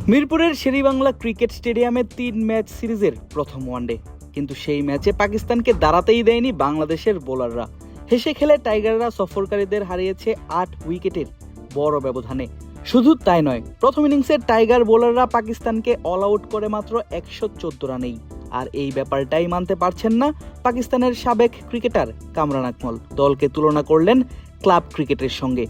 মিরপুরের শেরেবাংলা ক্রিকেট স্টেডিয়ামে ৩ ম্যাচ সিরিজের প্রথম ওয়ানডে, কিন্তু সেই ম্যাচে পাকিস্তানকে দাঁড়াতেই দেয়নি বাংলাদেশের বোলাররা। হেসে খেলে টাইগাররা সফরকারীদের হারিয়েছে ৮ উইকেটের বড় ব্যবধানে। শুধু তাই নয়, প্রথম ইনিংসে টাইগার বোলাররা পাকিস্তানকে অল আউট করে মাত্র ১১৪ রানেই। আর এই ব্যাপারটাই মানতে পারছেন না পাকিস্তানের সাবেক ক্রিকেটার কামরান আকমল। দলকে তুলনা করলেন ক্লাব ক্রিকেটের সঙ্গে।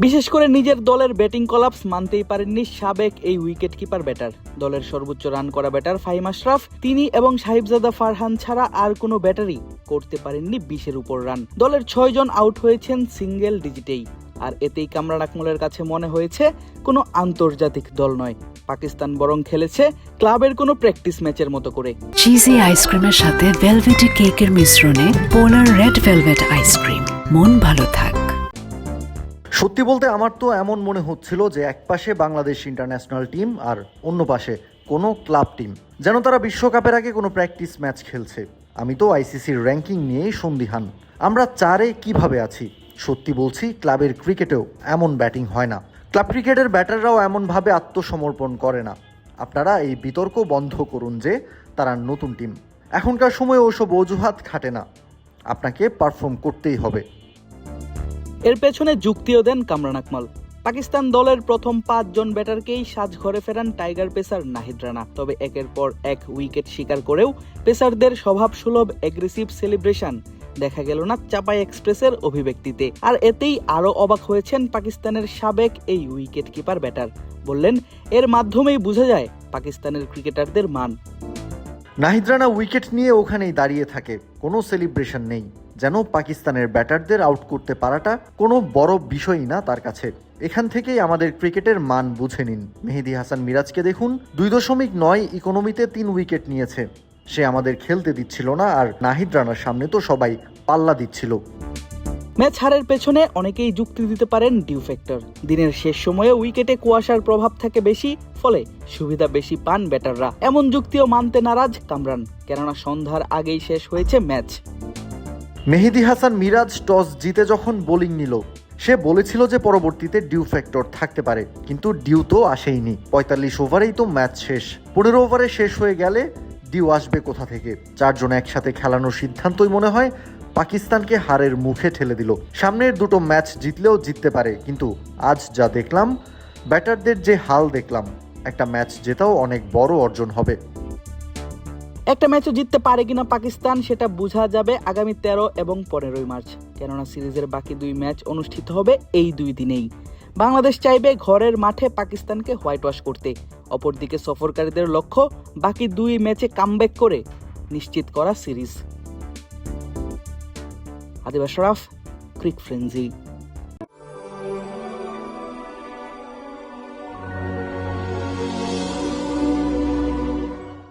বিশেষ করে নিজের দলের ব্যাটিং কলাপস মানতেই পারেননি সাবেক এই উইকেট কিপার ব্যাটার। দলের সর্বোচ্চ রান করা ব্যাটার ফাহিম আশরাফ, তিনি এবং সাহিবজাদা ফারহান ছাড়া আর কোনো ব্যাটারই করতে পারেননি ২০-এর উপর রান। দলের ৬ জন আউট হয়েছেন সিঙ্গেল ডিজিটেই। আর এতেই কামরান আকমলের কাছে মনে হয়েছে কোনো আন্তর্জাতিক দল নয়, পাকিস্তান বরং খেলেছে ক্লাবের কোনো প্র্যাকটিস ম্যাচের মতো করে। চিজি আইসক্রিমের সাথে ভেলভেটি কেকের মিশ্রণে পোলার রেড ভেলভেট আইসক্রিম, মন ভালো থাক। সত্যি বলতে আমার তো এমন মনে হচ্ছিল যে এক পাশে বাংলাদেশ ইন্টারন্যাশনাল টিম আর অন্য পাশে কোনো ক্লাব টিম, যেন তারা বিশ্বকাপের আগে কোনো প্র্যাকটিস ম্যাচ খেলছে। আমি তো আইসিসির র্যাঙ্কিং নিয়েই সন্দিহান। আমরা 4-এ কিভাবে আছি? সত্যি বলছি, ক্লাবের ক্রিকেটেও এমন ব্যাটিং হয় না। ক্লাব ক্রিকেটের ব্যাটাররাও এমনভাবে আত্মসমর্পণ করে না। আপনারা এই বিতর্ক বন্ধ করুন যে তারা নতুন টিম। এখনকার সময়ে ওসব অজুহাত খাটে না, আপনাকে পারফর্ম করতেই হবে। এর পেছনে যুক্তিও দেন কামরান আকমল। পাকিস্তান দলের প্রথম ৫ জন ব্যাটারকেই সাজঘরে ফেরান টাইগার পেসার নাহিদ রানা। তবে একের পর এক উইকেট শিকার করেও পেসারদের স্বভাবসুলভ অ্যাগ্রেসিভ সেলিব্রেশন দেখা গেল না চাপাই এক্সপ্রেসের অভিব্যক্তিতে। আর এতেই আরও অবাক হয়েছেন পাকিস্তানের সাবেক এই উইকেট কিপার ব্যাটার। বললেন, এর মাধ্যমেই বোঝা যায় পাকিস্তানের ক্রিকেটারদের মান। নাহিদ রানা উইকেট নিয়ে ওখানেই দাঁড়িয়ে থাকে, কোনো সেলিব্রেশন নেই, যেন পাকিস্তানের ব্যাটারদের আউট করতে পারাটা কোনো বড় বিষয়ই না তার কাছে। এখান থেকেই আমাদের ক্রিকেটের মান বুঝে নিন। মেহেদী হাসান মিরাজকে দেখুন, ২.৯ ইকোনমিতে ৩ উইকেট নিয়েছে। সে আমাদের খেলতে দিচ্ছিল না, আর নাহিদ রানার সামনে তো সবাই পাল্লা দিচ্ছিল। ম্যাচ হারের পেছনে অনেকেই যুক্তি দিতে পারেন ডিউ ফ্যাক্টর। দিনের শেষ সময়ে উইকেটে কুয়াশার প্রভাব থাকে বেশি, ফলে সুবিধা বেশি পান ব্যাটাররা। এমন যুক্তিও মানতে নারাজ কামরান, কেননা সন্ধ্যার আগেই শেষ হয়েছে ম্যাচ। মেহেদী হাসান মিরাজ টস জিতে যখন বোলিং নিল, সে বলেছিল যে পরবর্তীতে ডিউ ফ্যাক্টর থাকতে পারে, কিন্তু ডিউ তো আসেইনি। ৪৫ ওভারেই তো ম্যাচ শেষ। ১৫ ওভারে শেষ হয়ে গেলে ডিউ আসবে কোথা থেকে? 4 জন একসাথে খেলানোর সিদ্ধান্তই মনে হয় পাকিস্তানকে হারের মুখে ঠেলে দিল। সামনের দুটো ম্যাচ জিতলেও জিততে পারে, কিন্তু আজ যা দেখলাম, ব্যাটারদের যে হাল দেখলাম, একটা ম্যাচ জেতাও অনেক বড় অর্জন হবে। একটা ম্যাচও জিততে পারে কিনা পাকিস্তান, সেটা বোঝা যাবে আগামী ১৩ এবং ১৫ই মার্চ, কেননা সিরিজের বাকি ২ ম্যাচ অনুষ্ঠিত হবে এই ২ দিনেই। বাংলাদেশ চাইবে ঘরের মাঠে পাকিস্তানকে হোয়াইট ওয়াশ করতে। অপরদিকে সফরকারীদের লক্ষ্য বাকি ২ ম্যাচে কামব্যাক করে নিশ্চিত করা সিরিজ। আদিব আশরাফ, ক্রিক ফ্রেন্জি।